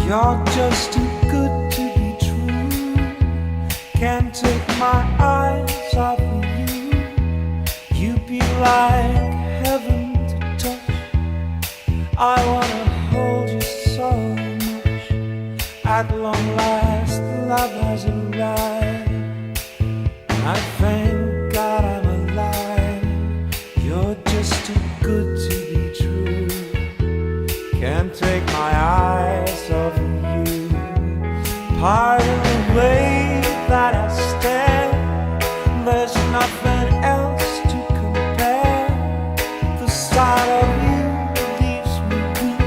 You're just too good to be true. Can't take my eyes off of you. You'd be like heaven to touch. I wanna hold you so much. At long last, love has arrived. I thank God I'm alive. You're just too good to be true. Can't take my eyes off of you. Pardon the way that I stare. There's nothing else to compare. The sight of you leaves me weak.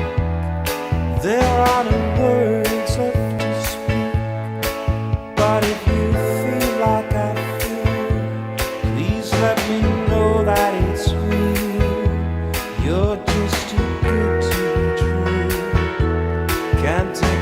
There are no words left to speak. But if you feel like I feel, please let me know that it's real. You're just too good to be true. Can't take